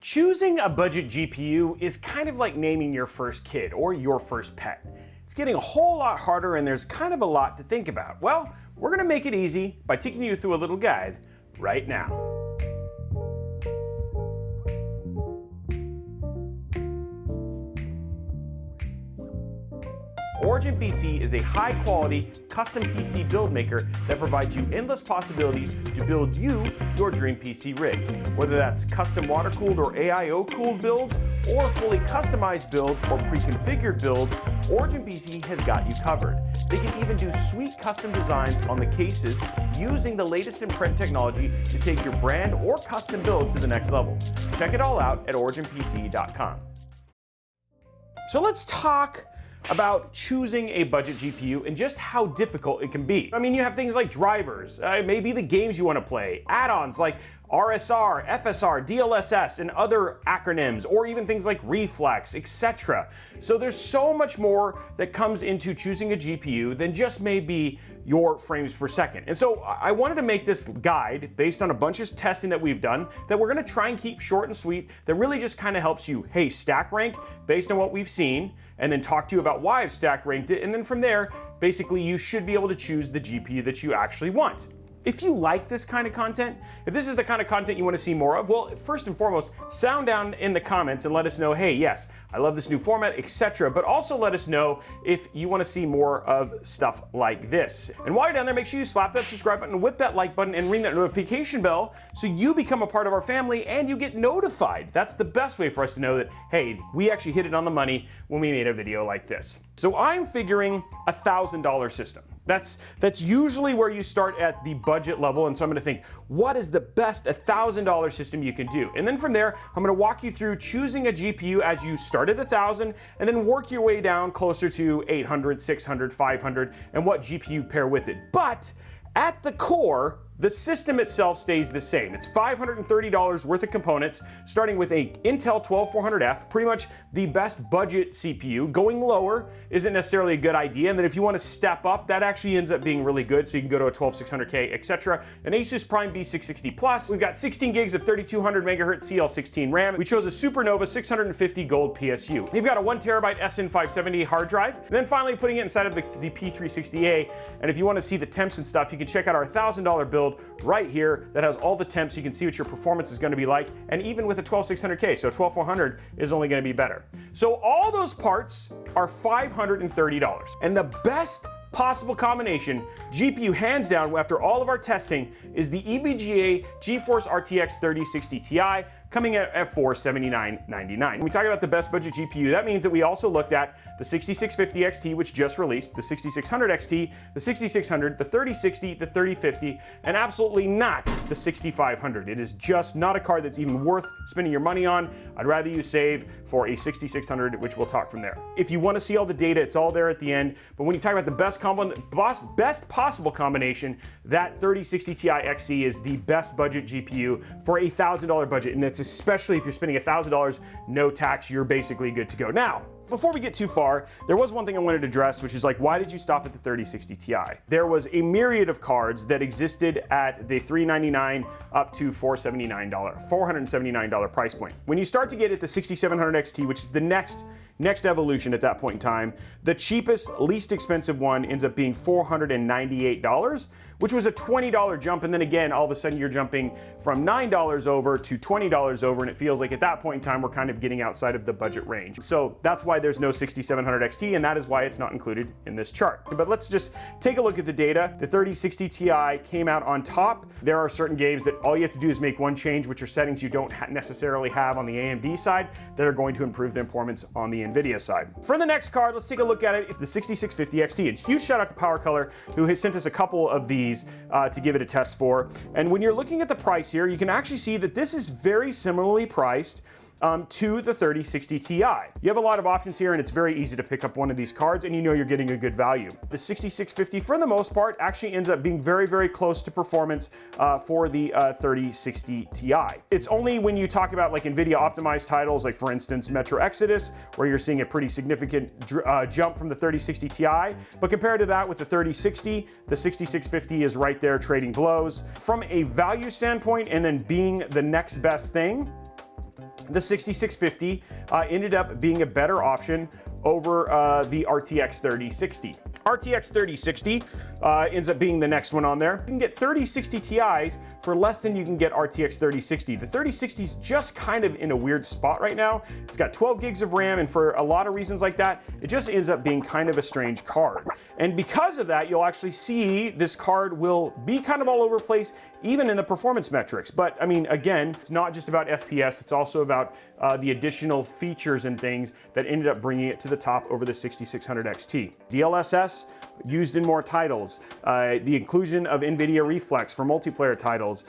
Choosing a budget GPU is kind of like naming your first kid or your first pet. It's getting a whole lot harder and there's kind of a lot to think about. Well, we're going to make it easy by taking you through a little guide right now. Origin PC is a high-quality, custom PC build maker that provides you endless possibilities to build you your dream PC rig. Whether that's custom water-cooled or AIO-cooled builds, or fully customized builds or pre-configured builds, Origin PC has got you covered. They can even do sweet custom designs on the cases using the latest in print technology to take your brand or custom build to the next level. Check it all out at originpc.com. So let's talk about choosing a budget GPU and just how difficult it can be. I mean, you have things like drivers, maybe the games you want to play, add-ons like RSR, FSR, DLSS, and other acronyms, or even things like Reflex, etc. So there's so much more that comes into choosing a GPU than just maybe your frames per second. And so I wanted to make this guide based on a bunch of testing that we've done that we're gonna try and keep short and sweet, that really just kind of helps you, hey, stack rank based on what we've seen, and then talk to you about why I've stack ranked it, and then from there, basically you should be able to choose the GPU that you actually want. If you like this kind of content, if this is the kind of content you want to see more of, well, first and foremost, sound down in the comments and let us know, hey, yes, I love this new format, etc. But also let us know if you want to see more of stuff like this. And while you're down there, make sure you slap that subscribe button, whip that like button, and ring that notification bell so you become a part of our family and you get notified. That's the best way for us to know that, hey, we actually hit it on the money when we made a video like this. So I'm figuring $1,000 system. That's usually where you start at the budget level, and so I'm going to think, what is the best $1,000 system you can do? And then from there, I'm going to walk you through choosing a GPU as you start at 1,000 and then work your way down closer to 800, 600, 500, and what GPU pair with it. But at the core, the system itself stays the same. It's $530 worth of components, starting with a Intel 12400F, pretty much the best budget CPU. Going lower isn't necessarily a good idea, and then if you want to step up, that actually ends up being really good, so you can go to a 12600K, etc. An Asus Prime B660 Plus. We've got 16 gigs of 3200 megahertz CL16 RAM. We chose a Supernova 650 Gold PSU. You've got a 1 terabyte SN570 hard drive, and then finally putting it inside of the P360A, and if you want to see the temps and stuff, you can check out our $1,000 build right here that has all the temps, so you can see what your performance is going to be like, and even with a 12600K, so 12400 is only going to be better. So all those parts are $530, and the best possible combination, GPU hands down after all of our testing, is the EVGA GeForce RTX 3060 Ti, coming at $479.99. When we talk about the best budget GPU, that means that we also looked at the 6650 XT, which just released, the 6600 XT, the 6600, the 3060, the 3050, and absolutely not the 6500. It is just not a card that's even worth spending your money on. I'd rather you save for a 6600, which we'll talk from there. If you want to see all the data, it's all there at the end. But when you talk about the best possible combination, that 3060 Ti XE is the best budget GPU for a $1,000 budget, and it's especially if you're spending $1,000, no tax, you're basically good to go. Now, before we get too far, there was one thing I wanted to address, which is like, why did you stop at the 3060 Ti? There was a myriad of cards that existed at the $399 up to $479 price point. When you start to get at the 6700 XT, which is the next evolution at that point in time, the cheapest, least expensive one ends up being $498, which was a $20 jump, and then again, all of a sudden you're jumping from $9 over to $20 over, and it feels like at that point in time, we're kind of getting outside of the budget range. So that's why there's no 6700 XT, and that is why it's not included in this chart. But let's just take a look at the data. The 3060 Ti came out on top. There are certain games that all you have to do is make one change, which are settings you don't necessarily have on the AMD side that are going to improve the performance on the NVIDIA side. For the next card, let's take a look at it, the 6650 XT. And huge shout out to Power Color, who has sent us a couple of these to give it a test for. And when you're looking at the price here, you can actually see that this is very similarly priced to the 3060 Ti. You have a lot of options here, and it's very easy to pick up one of these cards, and you know you're getting a good value. The 6650, for the most part, actually ends up being very, very close to performance for the 3060 Ti. It's only when you talk about like NVIDIA optimized titles, like for instance Metro Exodus, where you're seeing a pretty significant jump from the 3060 Ti, but compared to that with the 3060, the 6650 is right there trading blows. From a value standpoint, and then being the next best thing, the 6650 ended up being a better option over the RTX 3060. RTX 3060 ends up being the next one on there. You can get 3060 Ti's for less than you can get RTX 3060. The 3060 is just kind of in a weird spot right now. It's got 12 gigs of RAM, and for a lot of reasons like that, it just ends up being kind of a strange card. And because of that, you'll actually see this card will be kind of all over the place, even in the performance metrics. But I mean, again, it's not just about FPS, it's also about the additional features and things that ended up bringing it to the top over the 6600 XT. DLSS used in more titles, the inclusion of NVIDIA Reflex for multiplayer titles,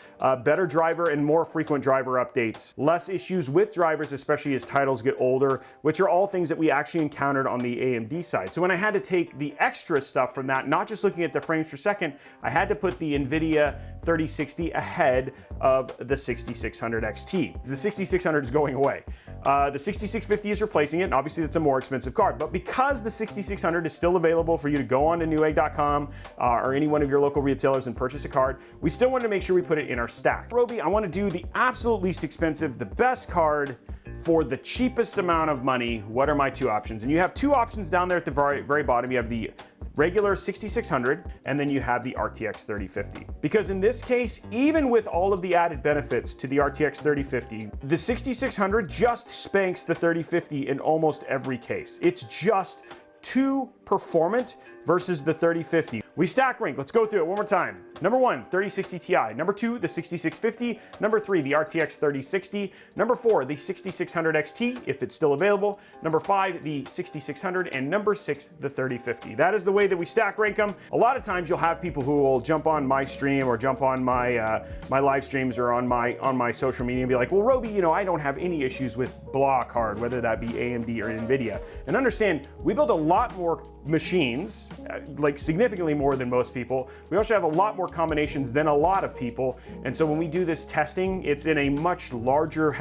better driver and more frequent driver updates, less issues with drivers, especially as titles get older, which are all things that we actually encountered on the AMD side. So when I had to take the extra stuff from that, not just looking at the frames per second, I had to put the NVIDIA 3060 ahead of the 6600 XT. The 6600 is going away. The 6650 is replacing it, and obviously it's a more expensive card. But because the 6600 is still available for you to go on to Newegg.com or any one of your local retailers and purchase a card, we still wanted to make sure we put it in our stack. Robey, I want to do the absolute least expensive, the best card for the cheapest amount of money. What are my two options? And you have two options down there at the very bottom. You have the regular 6600, and then you have the RTX 3050. Because in this case, even with all of the added benefits to the RTX 3050, the 6600 just spanks the 3050 in almost every case. It's just too performant versus the 3050. We stack rank. Let's go through it one more time. Number one, 3060 Ti. Number two, the 6650. Number three, the RTX 3060. Number four, the 6600 XT, if it's still available. Number five, the 6600. And number six, the 3050. That is the way that we stack rank them. A lot of times you'll have people who will jump on my stream or jump on my my live streams or on my social media and be like, well, Robey, you know, I don't have any issues with blah card, whether that be AMD or NVIDIA. And understand, we build a lot more machines, like significantly more than most people. We also have a lot more combinations than a lot of people. And so when we do this testing, it's in a much larger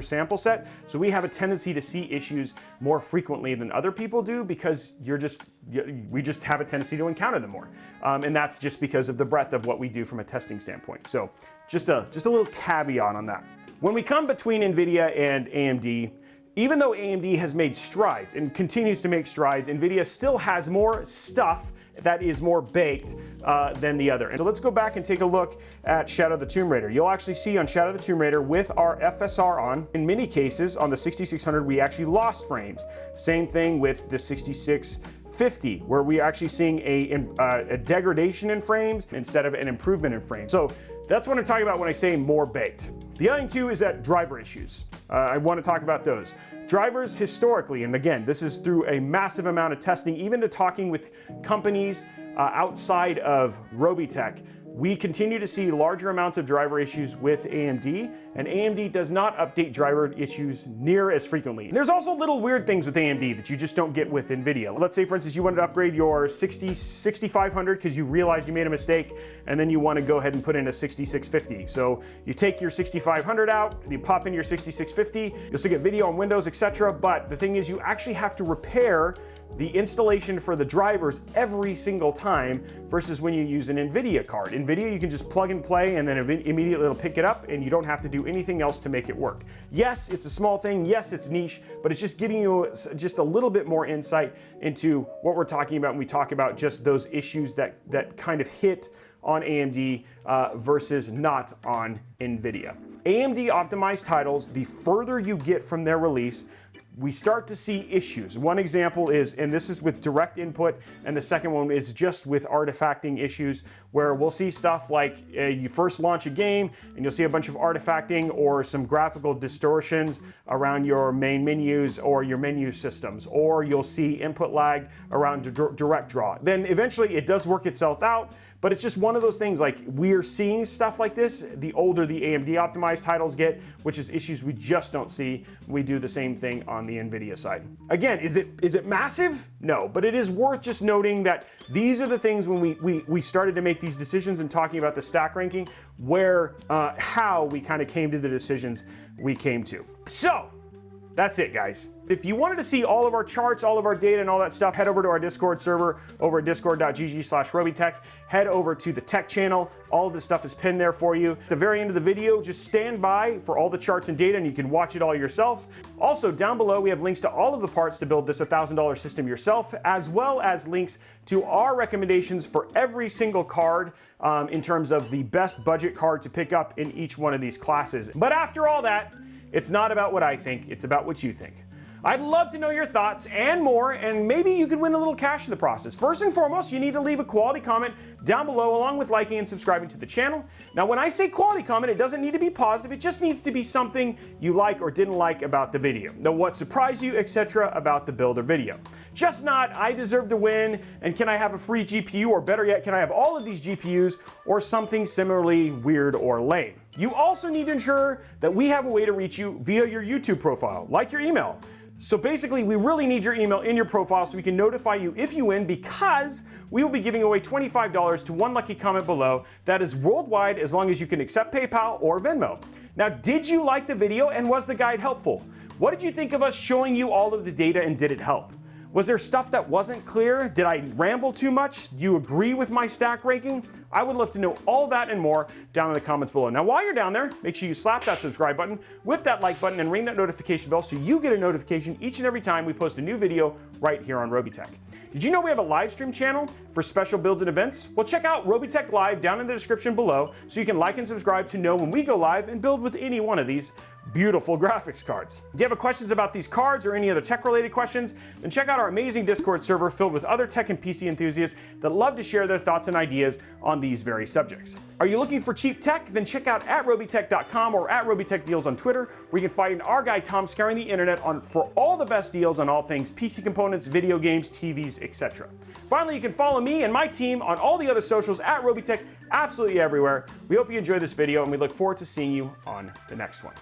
sample set. So we have a tendency to see issues more frequently than other people do because we just have a tendency to encounter them more. And that's just because of the breadth of what we do from a testing standpoint. So just a little caveat on that. When we come between NVIDIA and AMD, even though AMD has made strides and continues to make strides, NVIDIA still has more stuff that is more baked than the other. And so let's go back and take a look at Shadow of the Tomb Raider. You'll actually see on Shadow of the Tomb Raider with our FSR on, in many cases on the 6600 we actually lost frames. Same thing with the 6650, where we're actually seeing a degradation in frames instead of an improvement in frames. So that's what I'm talking about when I say more baked. The other thing too is that driver issues. I want to talk about those. Drivers historically, and again, this is through a massive amount of testing, even to talking with companies outside of Robeytech, we continue to see larger amounts of driver issues with AMD, and AMD does not update driver issues near as frequently. And there's also little weird things with AMD that you just don't get with NVIDIA. Let's say, for instance, you wanted to upgrade your 6500 because you realized you made a mistake, and then you want to go ahead and put in a 6650. So you take your 6500 out, you pop in your 6650, you'll still get video on Windows, etc. But the thing is, you actually have to repair the installation for the drivers every single time versus when you use an NVIDIA card. NVIDIA, you can just plug and play and then immediately it'll pick it up and you don't have to do anything else to make it work. Yes, it's a small thing. Yes, it's niche, but it's just giving you just a little bit more insight into what we're talking about when we talk about just those issues that kind of hit on AMD versus not on NVIDIA. AMD optimized titles, the further you get from their release, we start to see issues. One example is, and this is with direct input, and the second one is just with artifacting issues, where we'll see stuff like you first launch a game and you'll see a bunch of artifacting or some graphical distortions around your main menus or your menu systems, or you'll see input lag around direct draw. Then eventually it does work itself out, but it's just one of those things, like we're seeing stuff like this the older the AMD optimized titles get, which is issues we just don't see when we do the same thing on the NVIDIA side. Again, is it massive? No, but it is worth just noting that these are the things when we started to make these decisions and talking about the stack ranking, where how we kind of came to the decisions we came to. So That's it, guys. If you wanted to see all of our charts, all of our data, and all that stuff, head over to our Discord server over at discord.gg/Robeytech. Head over to the tech channel. All of this stuff is pinned there for you. At the very end of the video, just stand by for all the charts and data, and you can watch it all yourself. Also, down below, we have links to all of the parts to build this $1,000 system yourself, as well as links to our recommendations for every single card in terms of the best budget card to pick up in each one of these classes. But after all that, it's not about what I think, it's about what you think. I'd love to know your thoughts and more, and maybe you could win a little cash in the process. First and foremost, you need to leave a quality comment down below along with liking and subscribing to the channel. Now, when I say quality comment, it doesn't need to be positive, it just needs to be something you like or didn't like about the video. Now, what surprised you, etc. about the build or video. Just not, I deserve to win, and can I have a free GPU, or better yet, can I have all of these GPUs, or something similarly weird or lame. You also need to ensure that we have a way to reach you via your YouTube profile, like your email. So basically, we really need your email in your profile so we can notify you if you win, because we will be giving away $25 to one lucky comment below. That is worldwide, as long as you can accept PayPal or Venmo. Now, did you like the video, and was the guide helpful? What did you think of us showing you all of the data, and did it help? Was there stuff that wasn't clear? Did I ramble too much? Do you agree with my stack ranking? I would love to know all that and more down in the comments below. Now, while you're down there, make sure you slap that subscribe button, whip that like button, and ring that notification bell so you get a notification each and every time we post a new video right here on Robeytech. Did you know we have a live stream channel for special builds and events? Well, check out Robeytech Live down in the description below so you can like and subscribe to know when we go live and build with any one of these beautiful graphics cards. Do you have questions about these cards or any other tech-related questions? Then check out our amazing Discord server filled with other tech and PC enthusiasts that love to share their thoughts and ideas on these very subjects. Are you looking for cheap tech? Then check out @Robeytech.com or @Robeytech Deals on Twitter, where you can find our guy Tom scouring the internet for all the best deals on all things PC components, video games, TVs, etc. Finally, you can follow me and my team on all the other socials @Robeytech, absolutely everywhere. We hope you enjoyed this video, and we look forward to seeing you on the next one.